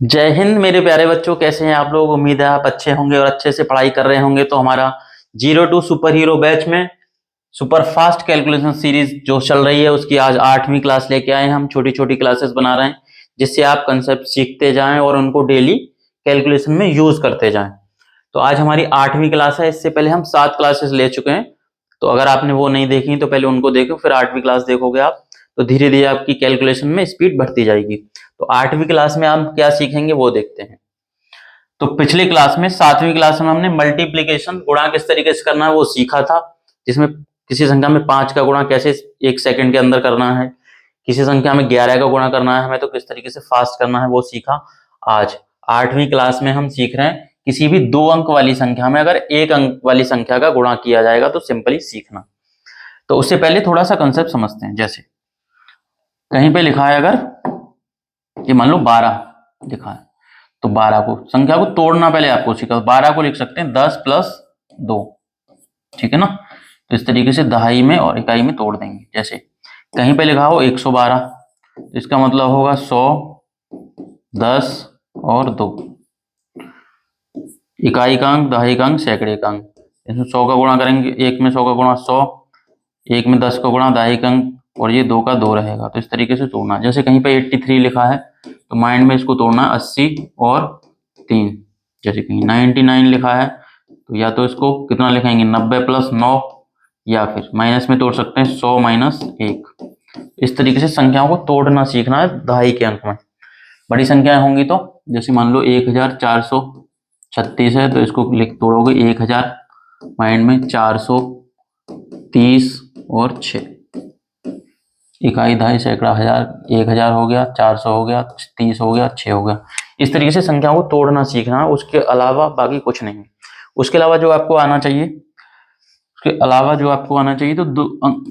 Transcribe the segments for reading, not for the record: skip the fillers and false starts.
जय हिंद मेरे प्यारे बच्चों, कैसे हैं आप लोग। उम्मीद है आप अच्छे होंगे और अच्छे से पढ़ाई कर रहे होंगे। तो हमारा zero to super hero batch में सुपर फास्ट कैलकुलेशन सीरीज जो चल रही है उसकी आज 8वीं क्लास लेके आए हैं। हम छोटी छोटी क्लासेस बना रहे हैं जिससे आप कंसेप्ट सीखते जाएं और उनको डेली कैलकुलेशन में यूज करते जाएं। तो आज हमारी 8वीं क्लास है। इससे पहले हम 7 क्लासेस ले चुके हैं, तो अगर आपने वो नहीं देखी तो पहले उनको देखो, फिर 8वीं क्लास देखोगे आप तो धीरे धीरे आपकी कैलकुलेशन में स्पीड बढ़ती जाएगी। तो 8वीं क्लास में हम क्या सीखेंगे वो देखते हैं। तो पिछली क्लास में 7वीं क्लास में हमने मल्टीप्लीकेशन गुणा किस तरीके से करना है वो सीखा था, जिसमें किसी संख्या में 5 का गुणा कैसे 1 सेकंड के अंदर करना है, किसी संख्या में 11 का गुणा करना है हमें तो किस तरीके से फास्ट करना है वो सीखा। आज 8वीं क्लास में हम सीख रहे हैं किसी भी 2 अंक वाली संख्या में अगर 1 अंक वाली संख्या का गुणा किया जाएगा तो सिंपली सीखना। तो उससे पहले थोड़ा सा कंसेप्ट समझते हैं। जैसे कहीं पे लिखा है, अगर ये मान लो 12 लिखा है तो 12 को संख्या को तोड़ना पहले आपको सीखा। 12 को लिख सकते हैं 10 प्लस 2, ठीक है ना। तो इस तरीके से दहाई में और इकाई में तोड़ देंगे। जैसे कहीं पे लिखा हो 112 तो इसका मतलब होगा 100, 10 और 2। इकाई का अंक, दहाई का अंक, सैकड़े का अंक। इसमें 100 का गुणा करेंगे, एक में 100 का गुणा 100, एक में 10 का गुणा दहाई का अंक, और ये 2 का 2 रहेगा। तो इस तरीके से तोड़ना। जैसे कहीं पे 83 लिखा है तो माइंड में इसको तोड़ना 80 और 3। जैसे कहीं 99 लिखा है तो या तो इसको कितना लिखेंगे 90 प्लस 9, या फिर माइनस में तोड़ सकते हैं 100 माइनस 1। इस तरीके से संख्याओं को तोड़ना सीखना है दहाई के अंक में। बड़ी संख्याएं होंगी तो जैसे मान लो 1436 है तो इसको लिख तोड़ोगे 1000, माइंड में 430 और 6। इकाई, दहाई, सैकड़ा, हजार, 1000 हो गया, 400 हो गया, 30 हो गया, 6 हो गया। इस तरीके से संख्याओं को तोड़ना सीखना, उसके अलावा बाकी कुछ नहीं। उसके अलावा जो आपको आना चाहिए, तो दो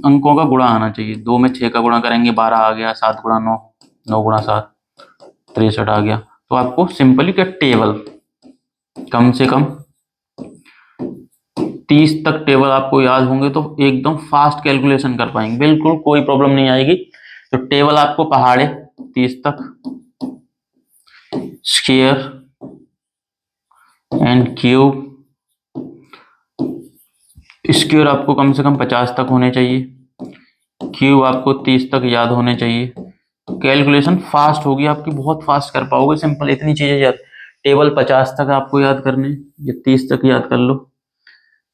अंकों का गुणा आना चाहिए। 2 में 6 का गुणा करेंगे 12 आ गया, 7 गुणा 9, 9 गुणा 7 63 आ गया। तो आपको सिंपली क्या टेबल कम से कम 30 तक टेबल आपको याद होंगे तो एकदम फास्ट कैलकुलेशन कर पाएंगे, बिल्कुल कोई प्रॉब्लम नहीं आएगी। तो टेबल आपको पहाड़े 30 तक, स्क्वायर एंड क्यूब, स्क्वायर आपको कम से कम 50 तक होने चाहिए, क्यूब आपको 30 तक याद होने चाहिए। कैलकुलेशन फास्ट होगी आपकी, बहुत फास्ट कर पाओगे। सिंपल इतनी चीजें याद, टेबल 50 तक आपको याद करने, ये 30 तक याद कर लो,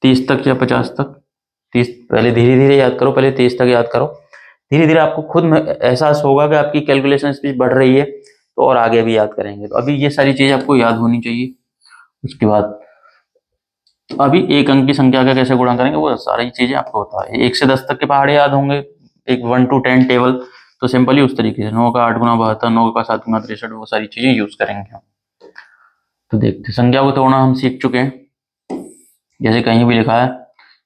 30 तक या 50 तक। 30 पहले धीरे धीरे याद करो, पहले 30 तक याद करो। धीरे धीरे आपको खुद में एहसास होगा कि आपकी कैलकुलेशन स्पीड बढ़ रही है तो और आगे भी याद करेंगे। तो अभी ये सारी चीजें आपको याद होनी चाहिए। उसके बाद अभी एक अंक की संख्या का कैसे गुणा करेंगे वो सारी चीजें आपको बता है। 1 से 10 तक के पहाड़े याद होंगे, एक 1 to 10 टेबल। तो सिंपली उस तरीके से 9 का 8 गुना 72, 9 का 7 गुना 63, वो सारी चीजें यूज करेंगे हम। तो देखते संख्या को तोड़ना हम सीख चुके हैं। जैसे कहीं भी लिखा है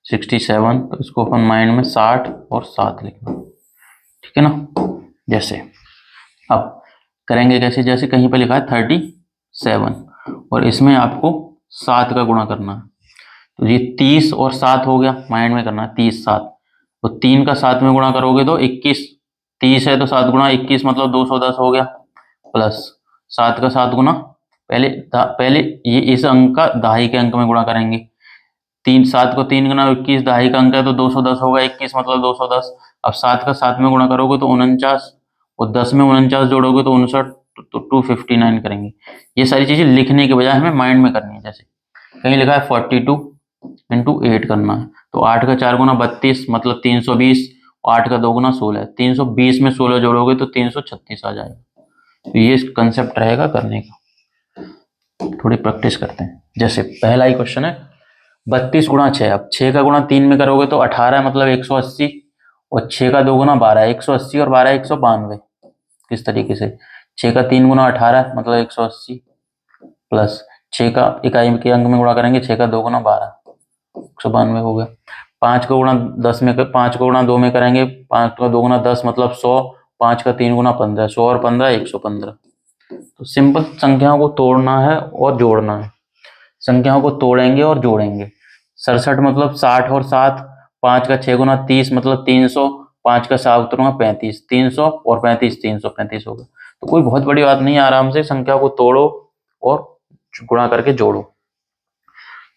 67 तो इसको अपन माइंड में 60 और 7 लिखना, ठीक है ना। जैसे अब करेंगे कैसे, जैसे कहीं पे लिखा है 37 और इसमें आपको 7 का गुणा करना है। तो ये 30 और 7 हो गया, माइंड में करना है 30 7। तो 3 का 7 में गुणा करोगे तो 21, 30 है तो 7 गुणा 21 मतलब 210 हो गया, प्लस 7 का 7 गुना, पहले ये इस अंक का दहाई के अंक में गुणा करेंगे। 7 को 3 गुना 21, दहाई का अंक है तो 210 होगा, 21 मतलब 210। अब 7 का 7 में गुणा करोगे तो 49, और 10 में 49 जोड़ोगे तो 59, तो 259 करेंगे। ये सारी चीजें लिखने के बजाय हमें माइंड में करनी है। जैसे कहीं लिखा है 42 इंटू 8 करना है तो 8 का 4 गुना 32 मतलब 320, 8 का 2 गुना 16, 320 में 16 जोड़ोगे तो 336 आ जाएगा। तो ये कंसेप्ट रहेगा करने का, थोड़ी प्रैक्टिस करते हैं। जैसे पहला ही क्वेश्चन है 32 गुणा 6। अब 6 का गुणा 3 में करोगे तो 18 मतलब 180, और 6 का 2 गुना 12, 180 और 12 192। किस तरीके से 6 का 3 गुना 18 मतलब 180, प्लस 6 का इकाई के अंक में गुणा करेंगे, 6 का 2 गुना 12 192 हो गया। 5 का गुणा 10 में 5 का गुणा 2 में करेंगे, 5 का 2 गुना 10 मतलब 100, 5 का 3 गुना 15, 100 और 15 115। तो सिंपल संख्याओं को तोड़ना है और जोड़ना है। संख्याओं को तोड़ेंगे और जोड़ेंगे। 67 मतलब 60 और 7, 5 का 6 गुना 30 मतलब 300, 5 का 7 गुना 35, 300 और 35 335 होगा। तो कोई बहुत बड़ी बात नहीं है, आराम से संख्या को तोड़ो और गुणा करके जोड़ो।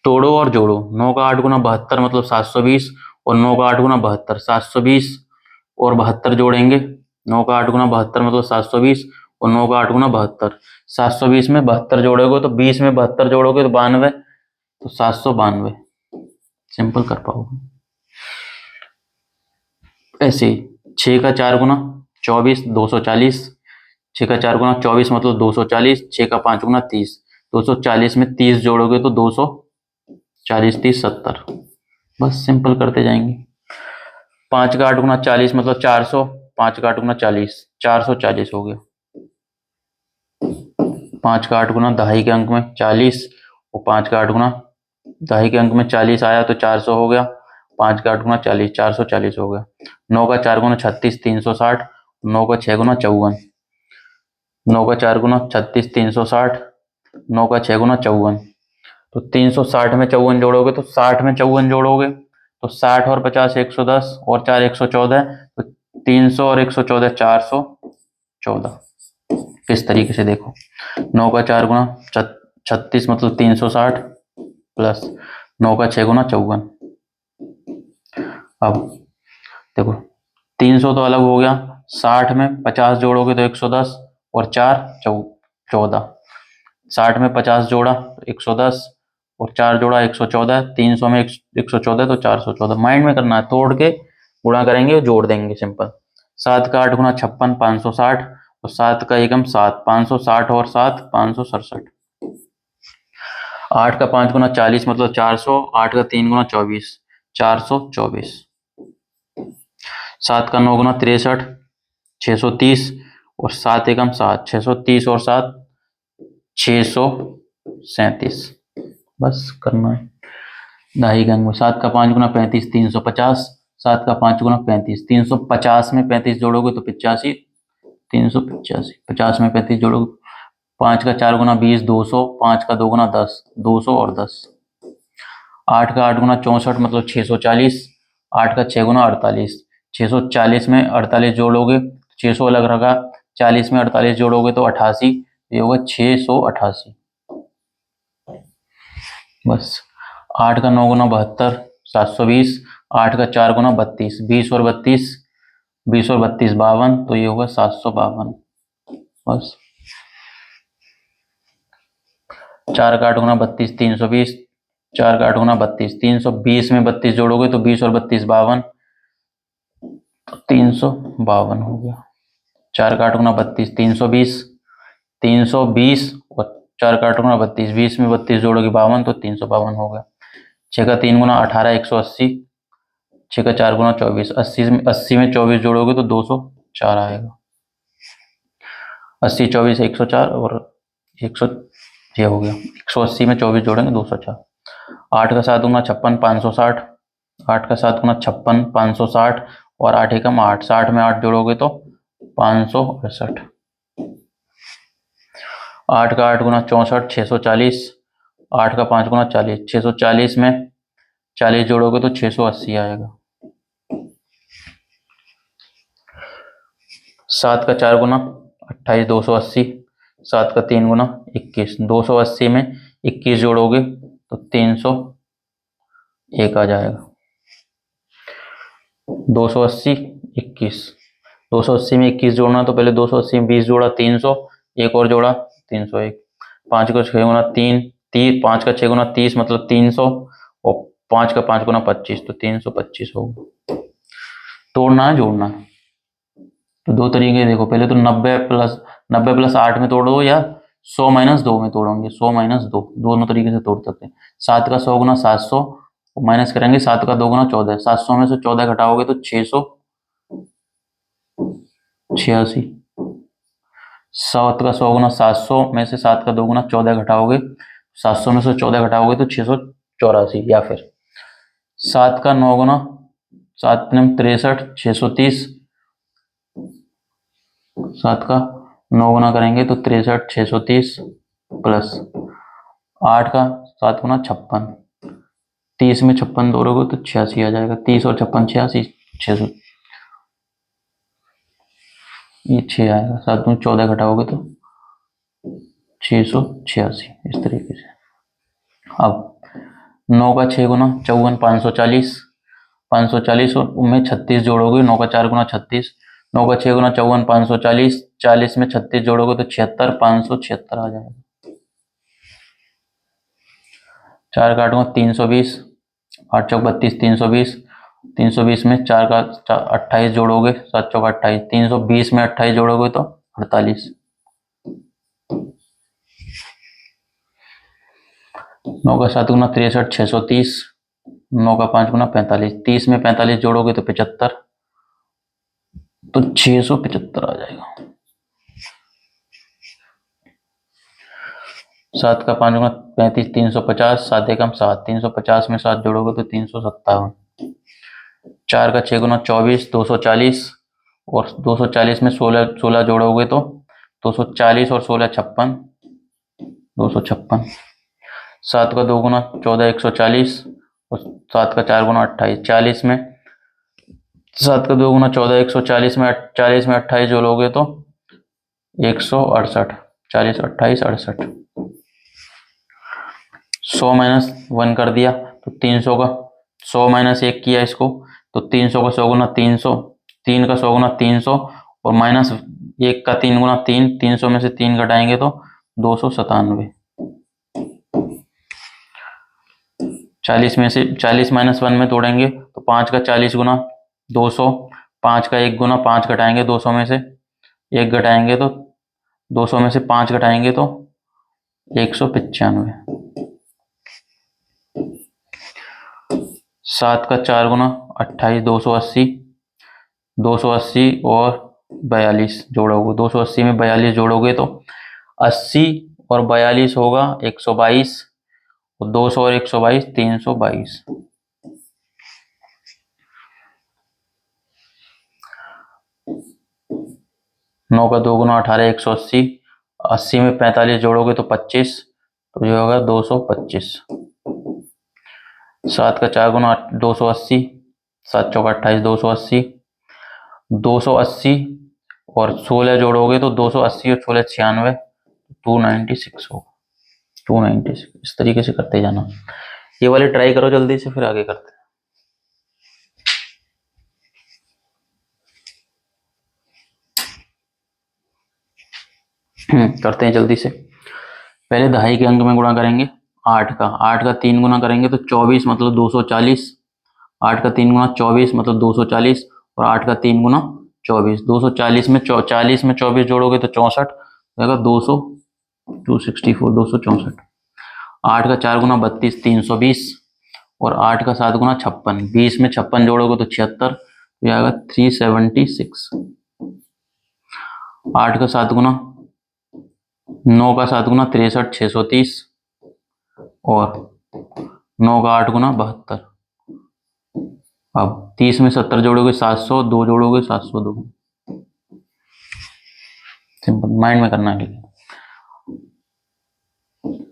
तोड़ो और जोड़ो। 9 का 8 गुना 72 मतलब 720, और 9 का 8 गुना 72 720, और 72 जोड़ेंगे। 9 का 8 गुना 72 मतलब 720, और 9 का 8 गुना 72, 720 में 72 जोड़ोगे तो 20 में 72 जोड़ोगे तो 92, तो 792 सिंपल कर पाओगे। ऐसे ही 6 का 4 गुना 24 240, 6 का 4 गुना 24 मतलब 240, 6 का 5 गुना 30, 240 में 30 जोड़ोगे तो 240 30 70, बस सिंपल करते जाएंगे। 5 का 8 गुना 40 मतलब 400, 5 का 8 गुना 40 440 हो गया। 5 का 8 गुना दहाई के अंक में 40, और 5 का 8 गुना दहाई के अंक में 40 आया तो 400 हो गया। 5 का 8 गुना 40 440 हो गया। 9 का 4 गुना 36 360, 9 का 6 गुना 54, 9 का 4 गुना 36 360, 9 का 6 गुना 54, तो 360 में 54 जोड़ोगे तो 60 में 54 जोड़ोगे तो 60 और 50 110, और 4 114, तो 300 और 114 414। किस तरीके से देखो, 9 का 4 गुना 36 मतलब 360, प्लस 9 का 6 गुना 54। अब देखो 300 तो अलग हो गया, 60 में 50 जोड़ोगे तो 110, और 4 14, 60 में 50 जोड़ा तो 110, और 4 जोड़ा 114, 300 में 114 तो 414। माइंड में करना है, तोड़ के गुणा करेंगे और जोड़ देंगे सिंपल। 7 का 8 गुना 56 560, और 7 का एकम 7 560, और 7 567। 8 का 5 गुना 40 मतलब 400, 8 का 3 गुना 24 424। 7 का 9 गुना 63 630, और 7 एकम 7 630, और 7 637, बस करना है। दहाई के अंक में 7 का 5 गुना 35 350, 7 का 5 गुना 35 350 में 35 जोड़ोगे तो 85 385, 50 में 35 जोड़ोगे। 5 का 4 गुना 20 200, 5 का 2 गुना 10 200 और 10। 8 का 8 गुना 64 मतलब 640, 8 का 6 गुना 48, 640 में 48 जोड़ोगे 600 अलग रखा, 40 में 48 जोड़ोगे तो 88, ये होगा 688, बस। 8 का 9 गुना 72 720, 8 का 4 गुना 32 20 और 32 20 और 32 52, तो ये होगा 752, बस। 4 का 8 गुना 32 320, 4 का 8 गुना 32 320 में 32 जोड़ोगे तो 20 और 32 52, तो 352 हो गया। 4 का 8 गुना 32 320, और 4 का 8 गुना 32 20 में 32 जोड़ोगे 52, तो 352 हो गया। 6 का 3 गुना 18 180, 6 का 4 गुना 24 80 में 24 जोड़ोगे तो 204 आएगा। 80 24 104, और 100 ये हो गया। 180 में 24 जोड़ेंगे 204। 8 का 7 गुना 56 560, 8 का 7 गुना 56 560, और 8 एकम 8 60 में 8 जोड़ोगे तो 568। 8 का 8 गुना 64 640, 8 का 5 गुना 40 640 में 40 जोड़ोगे तो 680 आएगा। 7 का 4 गुना 28 280, 7 का 3 गुना 21 280 में 21 जोड़ोगे तो 301 आ जाएगा। 280 21 280 में 21 जोड़ना, तो पहले 280 में 20 जोड़ा 300, एक और जोड़ा 301। 5 का 6 गुना 3 5 का 6 गुना 30 मतलब 300, और 5 का 5 गुना 25 तो 325 होगा। तोड़ना है जोड़ना है, तो दो तरीके देखो, पहले तो 90 प्लस 8 में तोड़ दो, या 100 माइनस 2 में तोड़ोगे, 100 माइनस 2 दोनों तरीके से तोड़ सकते हैं। 7 का 100 गुना 700, माइनस करेंगे 7 का 2 गुना 14, 700 में से 14 घटाओगे तो 686। 7 का 100 गुना 700 में से 7 का 2 गुना 14 घटाओगे, 700 में से 14 घटाओगे तो 684, या फिर 7 का 9 गुना 7 63 630, 7 का 9 गुना करेंगे तो 63 630, प्लस 8 का 7 गुना 56, 30 में 56 जोड़ोगे तो 86 आ जाएगा। 30 और 56 86 600। ये 6 आएगा, 7 में 14 घटाओगे तो 686 इस तरीके से। अब 9 का 6 गुना 54, 540, 540 और उनमें 36 जोड़ोगे, 9 का 4 गुना 36, 9 का 6 गुना 54, 540, 40 में 36 जोड़ोगे तो 76, 576 आ जाएगा। 4 का 8 320, 8 चौक 32, 320, 320 में 4 का 28 जोड़ोगे, 7 चौक 28, 320 में 28 जोड़ोगे तो 48। 9 का 7 गुना 63, 630, 9 का 5 गुना 45, 30 में 45 जोड़ोगे तो 75, तो 675 आ जाएगा। 7 का 5 गुना 35, 350, 7 एकम 7, 350 में 7 जोड़ोगे तो 357। 4 का 6 गुना 24, 240 और 240 में 16 जोड़ोगे तो 240 और 16 56, 256। 7 का 2 गुना 14, 140 और 7 का 4 गुना 28, 40 में 7 का 2 गुना 14, 140 में 40 में 28 जोड़ोगे तो 168, 40 28 68। 100 माइनस 1 कर दिया तो 300 का 100 माइनस 1 किया इसको तो 300 का 100 गुना 300, 3 का 100 गुना 300 और माइनस 1 का 3 गुना 3, 300 में से 3 घटाएंगे तो 297। 40 में से 40 माइनस 1 में तोड़ेंगे तो 5 का 40 गुना 200, 5 का 1 गुना 5 घटाएंगे 200 में से 1 घटाएंगे तो 200 में से 5 घटाएंगे तो 195। 7 का 4 गुना 28, 280, 280 और 42 जोड़ोगे, 280 में 42 जोड़ोगे तो 80 और 42 होगा 122 और 200 और 122 322। 9 का 2 गुना 18, 180, 80 में 45 जोड़ोगे तो 25, तो ये होगा 225। 7 का 4 गुना 280, 7 चौका 28, 280, 280 और 16 जोड़ोगे तो 280 और 16 96, 296 होगा, 296। इस तरीके से करते जाना। ये वाले ट्राई करो जल्दी से, फिर आगे करते हैं। करते हैं जल्दी से। पहले दहाई के अंक में गुणा करेंगे 8 का, 8 का 3 गुना करेंगे तो 24 मतलब 240, 8 का 3 गुना 24 मतलब 240 और 8 का 3 गुना 24, 240 में 40 में 24 जोड़ोगे तो 64 जाएगा, 200 264 264। 8 का 4 गुना 32, 320 और 8 का 7 गुना 56, 20 में 56 जोड़ोगे तो 76, तो आएगा 376। 8 का 7 गुना 9 का 7 गुना 63, 630 और 9 का 8 गुना 72। अब 30 में 70 जोड़ोगे 700, 2 जोड़ोगे 702। सिंपल माइंड में करना है।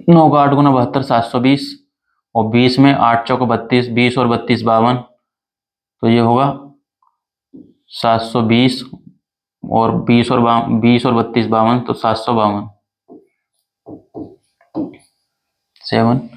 9 का 8 गुना 72, 720 और 20 में 8 चौक 32, 20 और 32 52, तो ये होगा 720 और 20 और 32 52, तो 752। 750।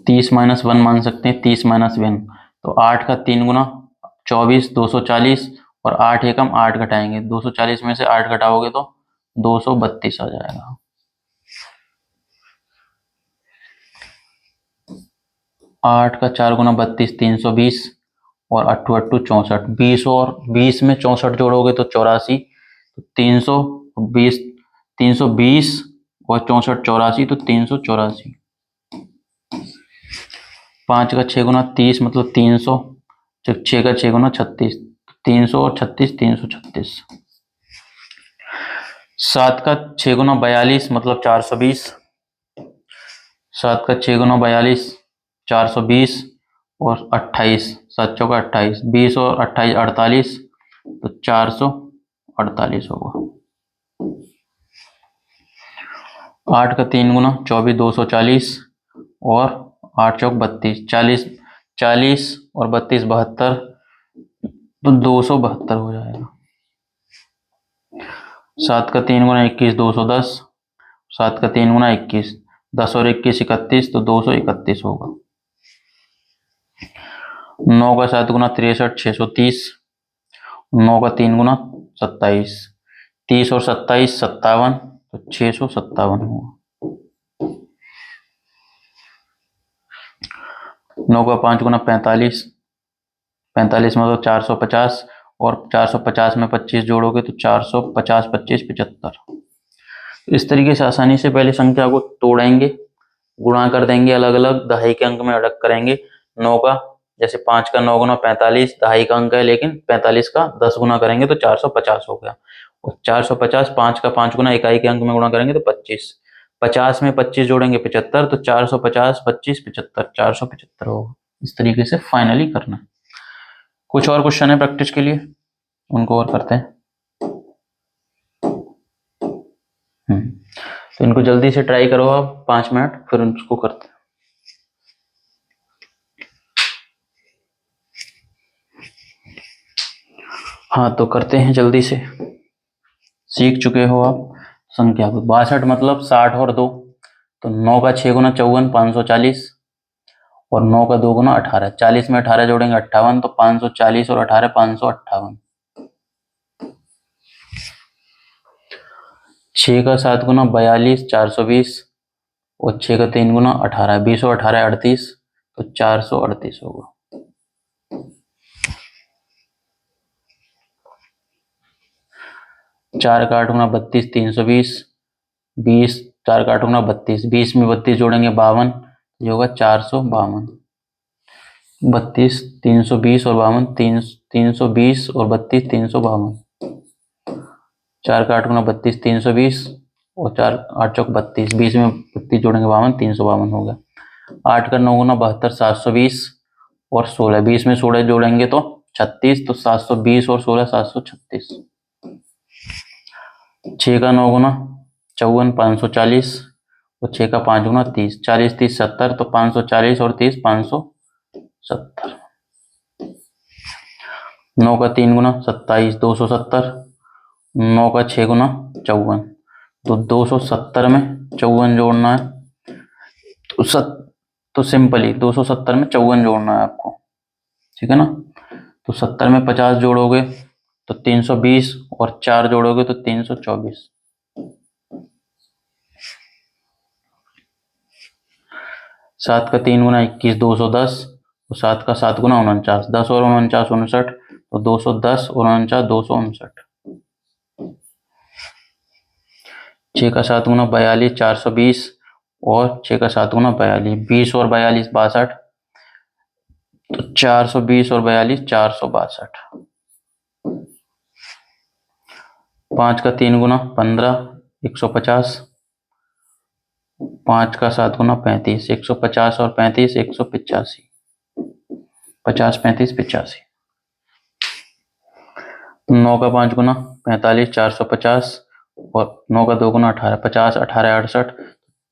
30 माइनस 1 मान सकते हैं, 30 माइनस 1 तो 8 का 3 गुना 24, 240 और 8 एकम 8 घटाएंगे, 240 में से 8 घटाओगे तो 232 आ जाएगा। 8 का 4 गुना 32, 320 और 8 8 64, 20 और 20 में 64 जोड़ोगे तो 84, तो 320, 320 और 64 84, तो 384। 5 का 6 गुना 30 मतलब 300, 6 का 6 गुना 36, 300 और 36 336। 7 का 6 गुना 42 मतलब 420, 7 का 6 गुना 42 420 और 28, 7 चौका 28, 20 और 28 48, तो 448 होगा। 8 का 3 गुना 24 240 और 8 चौक 32 40 40 और 32 72 तो 272 हो जाएगा। 7 का 3 गुना 21 210 7 का 3 गुना 21 10 और 21 31 तो 231 होगा। 9 का 7 गुना 63 630 9 का 3 गुना 27 30 और 27 57 तो 657 होगा। 9 का 5 गुना 45 45 में तो 450 और 450 में 25 जोड़ोगे तो 450 25 75। इस तरीके से आसानी से पहले संख्या को तोड़ेंगे, गुणा कर देंगे, अलग अलग दहाई के अंक में अड़क करेंगे। 9 का जैसे 5 का 9 गुना 45 दहाई का अंक है, लेकिन 45 का 10 गुना करेंगे तो 450 हो गया। और 450 5 का 5 गुना इकाई के अंक में गुणा करेंगे तो 25 50 में 25 जोड़ेंगे 75 तो 450 25 75 475 होगा। इस तरीके से फाइनली करना है। कुछ और क्वेश्चन है प्रैक्टिस के लिए, उनको और करते हैं। तो इनको जल्दी से ट्राई करो आप 5 मिनट, फिर उसको करते हैं। हाँ तो करते हैं जल्दी से। सीख चुके हो आप संख्या को। 62 मतलब 60 और 2 तो 9 का 6 गुना 54 540 और 9 का 2 गुना 18 40 में 18 जोड़ेंगे 58 तो 540 और 18 558। 6 का 7 गुना 42 420 और 6 का 3 गुना 18 20 और 18 38 तो 438 होगा। 4 का 8 गुना 32 320 20 4 का 8 गुना 32 20 में 32 जोड़ेंगे 52 ये होगा 452। 32 320 और 52 320 और 32 352। 4 का 8 गुना 32 320 और 4 8 चौक 32 20 में 32 जोड़ेंगे 52 352 हो गया। 8 का 9 गुना 72 720 और 16 20 में 16 जोड़ेंगे तो 36 तो 720 और 16 736। 6 का 9 गुना 54 540 और 6 का 5 गुना 30 40 30 70 तो 540 और 30 570। 9 का 3 गुना 27 270 9 का 6 गुना 54 तो 270 में 54 जोड़ना है तो सिंपली 270 में 54 जोड़ना है आपको, ठीक है ना। तो 70 में 50 जोड़ोगे तो 320 और 4 जोड़ोगे तो 324। 7 का 3 गुना 21 210 और 7 का 7 गुना 49 10 और 49 59 तो 210 और 49 259। 6 का 7 गुना 42 420 और 6 का 7 गुना 42 20 और 42 62 तो 420 और 42 462। 5 का 3 गुना 15 150 5 का 7 गुना 35 150 और 35 185 50 35 85। 9 का 5 गुना 45 450 और 9 का 2 गुना 18 50 18 68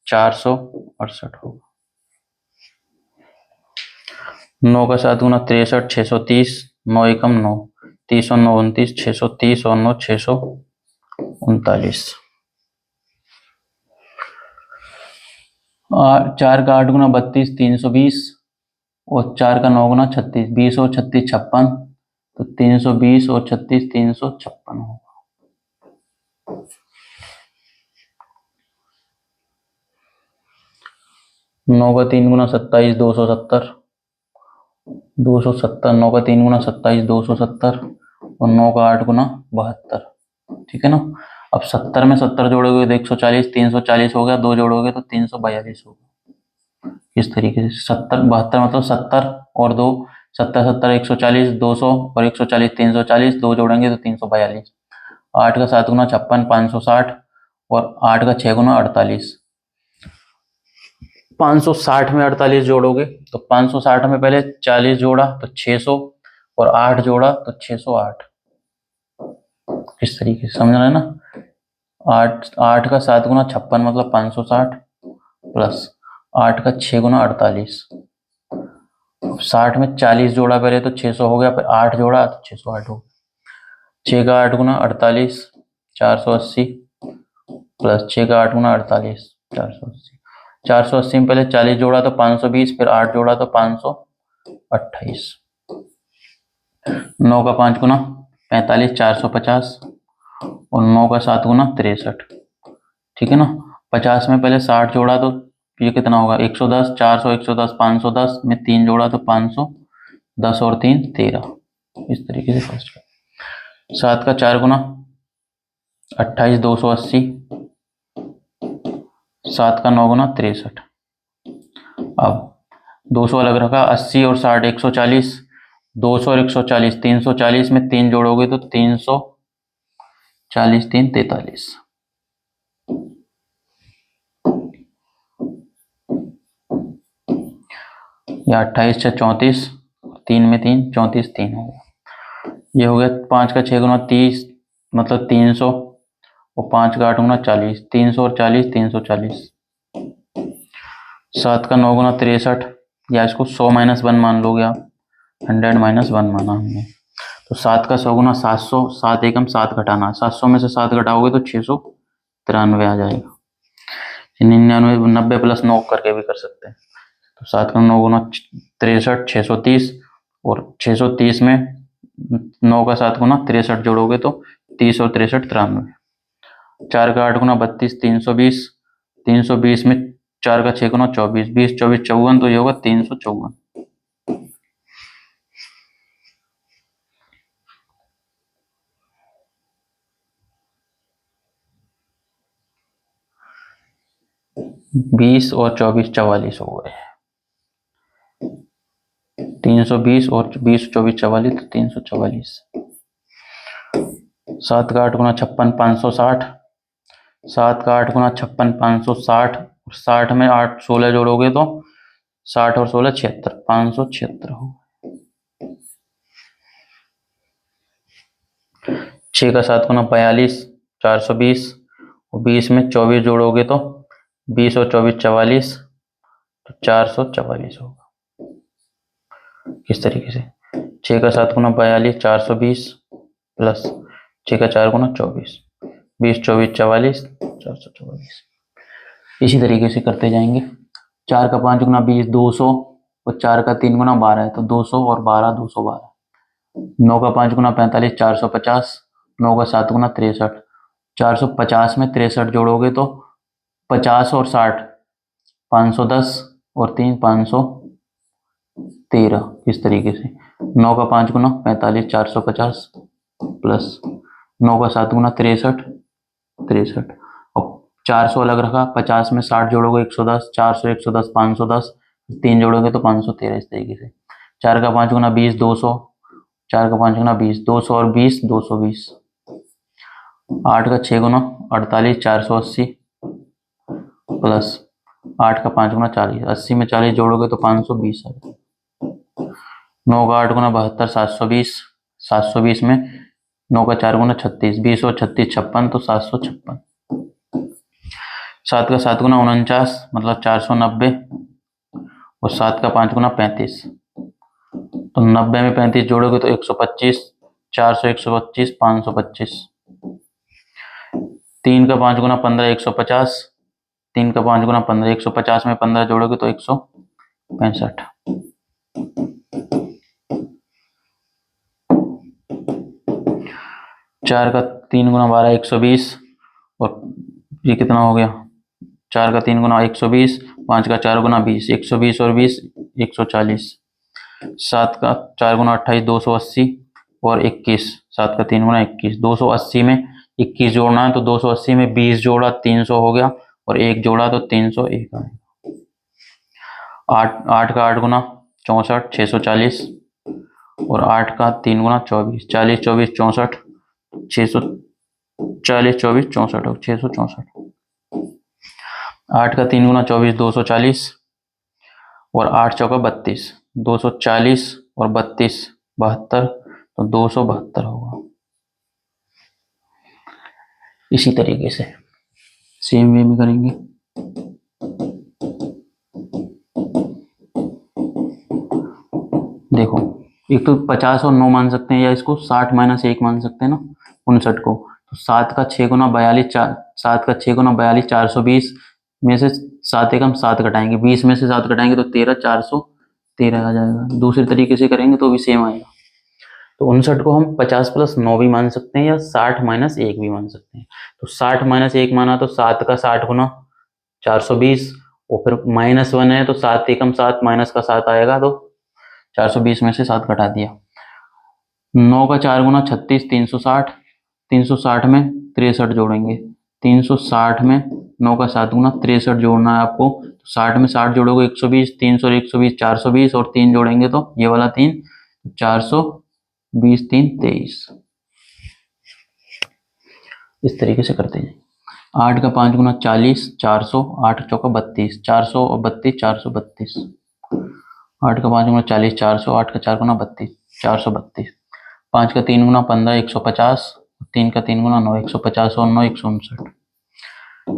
468 होगा। 9 का 7 गुना 63 630 9 एकम 9 30 और 9 29 630 और 9 639। 4 का 8 गुना 32 320 और 4 का 9 गुना 36 20 और 36 56 तो 320 और 36 356 होगा। 9 का 3 गुना 27 270 270 9 का 3 गुना 27 270 और 9 का 8 गुना 72, ठीक है ना। अब 70 में 70 जोड़ोगे तो 140 340 हो गया, 2 जोड़ोगे तो 342 होगा। इस तरीके से 70 72 मतलब 70 और 2 70 70 140 200 और 140 340 2 जोड़ेंगे तो 342। 8 का 7 गुना 56 560 और 8 का 6 गुना 48 560 में 48 जोड़ोगे तो 560 में पहले 40 जोड़ा तो 600 और 8 जोड़ा तो 608। इस तरीके से समझ रहे हैं ना। 8 8 का 7 गुना 56 मतलब 560 प्लस 8 का 6 गुना 48। 60 में 40 जोड़ा पहले तो 600 हो गया, फिर 8 जोड़ा तो 608 हो गया। 6 का 8 गुना 48 480 प्लस 6 का 8 गुना 48 480। 480 में पहले 40 जोड़ा तो 520, फिर 8 जोड़ा तो 528। 9 का 5 गुना 45 450 और 9 का 7 गुना 63। ठीक है ना। 50 में पहले 60 जोड़ा तो ये कितना होगा 110, 400 110 510 में 3 जोड़ा तो 500, 10 और 3 13। इस तरीके से फर्स्ट का 7 का 4 गुना 28 280, 7 का 9 गुना 63। अब 200 अलग रखा, 80 और 60 140, 200 और 140 340 में 3 जोड़ोगे तो 340 3 43। या 28 6 34, 3 में 3 34 3 हो गया। ये हो गया 5 का 6 गुना 30 मतलब 300 और 5 का 8 गुना 40 300 और 40 340। 7 का 9 गुना 63 या इसको 100 माइनस 1 मान लोगे आप, 100 माइनस 1 माना हमने। तो 7 का 100 गुना 700, 7 एकम 7 घटाना, 700 में से 7 घटाओगे तो 693 आ जाएगा। 99 90 प्लस 9 करके भी कर सकते हैं। तो 7 का 9 गुना 63 630 और 630 में 9 का 7 गुना 63 जोड़ोगे तो 30 और 63 93। 4 का 8 गुना 32 320, 320 में 4 का 6 गुना 24 20 24 54 तो ये होगा 354। बीस और 24 44 हो गए। 320 और 20 24 44 तो 344। 7 का 8 गुना 56 560, 7 का 8 गुना 56 560 और 60 में 8 16 जोड़ोगे तो 60 और 16 76 576 हो। 6 का 7 गुना 42 420 और 20 में 24 जोड़ोगे तो 20 और 24 44 तो 444 होगा। किस तरीके से 6 का 7 गुना 42 420 प्लस 6 का 4 गुना 24 20 24 44 444। इसी तरीके से करते जाएंगे। 4 का 5 गुना 20 200 और 4 का 3 गुना 12 है तो 200 और 12 212। 9 का 5 गुना 45 450, 9 का 7 गुना 63, 450 में 63 जोड़ोगे तो 50 और 60 510 और 3 513। इस तरीके से 9 का 5 गुना 45 450 प्लस 9 का 7 गुना 63 63 और 400 अलग रखा, 50 में 60 जोड़ोगे 110, 400 110 510 3 जोड़ोगे तो 513। इस तरीके से 4 का 5 गुना 20 200, 4 का 5 गुना 20 200 और 20 220। 8 का 6 गुना 48 480 प्लस 8 का 5 गुना 40 80 में 40 जोड़ोगे तो 520 है। 9 का 8 गुना 72 720, 720 में 9 का 4 गुना 36 20 और 36 56 तो 756। 7 का 7 गुना 49 मतलब 490 और 7 का 5 गुना 35 तो 90 में 35 जोड़ोगे तो 125 400 125 525। 3 का 5 गुना 15 150, 3 का 5 गुना 15 150 में 15 जोड़ोगे तो 165। 4 का 3 गुना 12 120 और ये कितना हो गया 4 का 3 गुना 120, 5 का 4 गुना 20 120 और 20 140। 7 का 4 गुना 28 280 और 21, 7 का 3 गुना 21 280 में 21 जोड़ना है तो 280 में 20 जोड़ा 300 हो गया और 1 जोड़ा तो 301 आएगा। 8 का 8 गुना 64 640 और 8 का 3 गुना 24 40 24 64 640 24 64 664। 8 का 3 गुना 24 240 और 8 चौका 32 240 और 32 72 तो 272 होगा। इसी तरीके से सेम वे में करेंगे। देखो, एक तो 50 और 9 मान सकते हैं, या इसको 60 माइनस 1 मान सकते हैं ना, 59 को। तो 7 का 6 गुना 42, 7 का 6 गुना 42, 420 में से 7 एकम 7 घटाएंगे, 20 में से 7 घटाएंगे तो 13, 413 आ जाएगा। दूसरे तरीके से करेंगे तो भी सेम आएगा। तो 59 को हम 50 प्लस 9 भी मान सकते हैं, या 60 माइनस 1 भी मान सकते हैं। तो 60 माइनस 1 माना तो 7 का 60 गुना 420, और फिर -1 है तो 7 एकम 7 माइनस का 7 आएगा, तो 420 में से 7 घटा दिया। 9 का 4 गुना 36, 360, 360 में 63 जोड़ेंगे। 360 में 9 का 7 गुना 63 जोड़ना है आपको। 60 में 60 जोड़ोगे 120, 300 और 120 420, और 3 जोड़ेंगे तो ये वाला 3, 420, 3 23। इस तरीके से करते हैं। 8 का 5 गुना 40, 400, 8 चौका 32, 400 और 32, 432। 8 का 5 गुना 40, 400, 8 का 4 गुना 32, 432। 5 का 3 गुना 15, 150, 3 का 3 गुना 9, 150 और 9, 159।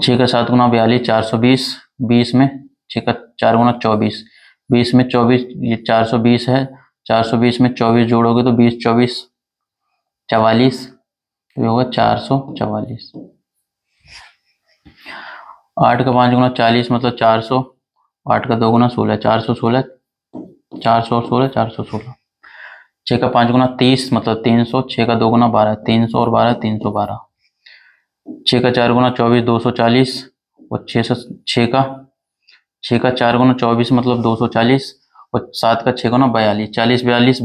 6 का 7 गुना 42, 420, 20 में 6 का 4 गुना 24, 20 में 24, ये 420 है, 420 में 24 जोड़ोगे तो 20, 24, 44, तो ये होगा 444। 8 का 5 गुना 40 मतलब 400, 8 का 2 गुना 16, 416, 416, 416। 6 का 5 गुना 30 मतलब 300, 6 का 2 गुना 12, 300 और 12, 312। 6 का 4 गुना 24, 240, और 6 का 4 गुना 24 मतलब 240, और 7 का 6 गुना 42, 40, 42,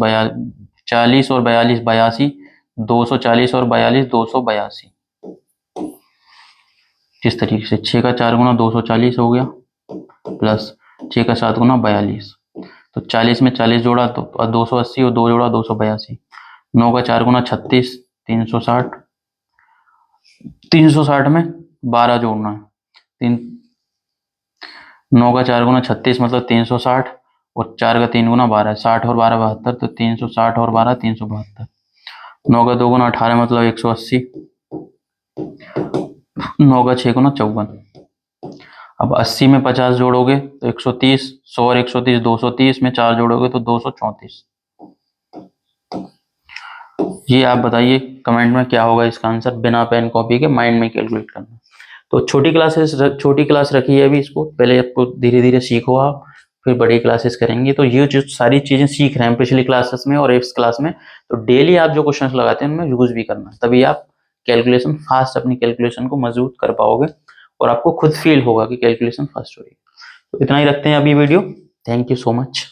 40 और 42, 82, 240 और 42, 282। इस तरीके से 6 का 4 गुना 240 हो गया, प्लस 6 का 7 गुना 42, तो 40 में 40 जोड़ा तो 280, और 2 जोड़ा 282। 9 का 4 गुना 36, 360, 360 में 12 जोड़ना है। 9 का 4 गुना 36 मतलब 360, और 4 का 3 गुना 12, 60 और 12 72, तो 360 और 12 372। 9 का 2 गुना 18 मतलब 180। 9 का 6 गुना 54। अब 80 में 50 जोड़ोगे तो 130, 100 और 130, 230 में 4 जोड़ोगे तो 234। ये आप बताइए कमेंट में क्या होगा इसका आंसर, बिना पेन कॉपी के माइंड में कैलकुलेट करना। तो छोटी क्लास रखी है अभी, इसको पहले आपको धीरे धीरे सीखो आप, फिर बड़ी क्लासेस करेंगे। तो ये जो सारी चीजें सीख रहे हैं पिछली क्लासेस में और इस क्लास में, तो डेली आप जो क्वेश्चंस लगाते हैं उनमें यूज भी करना, तभी आप कैलकुलेशन फास्ट, अपनी कैलकुलेशन को मजबूत कर पाओगे, और आपको खुद फील होगा कि कैलकुलेशन फास्ट हो रही है। तो इतना ही रखते हैं अभी video. Thank you so much.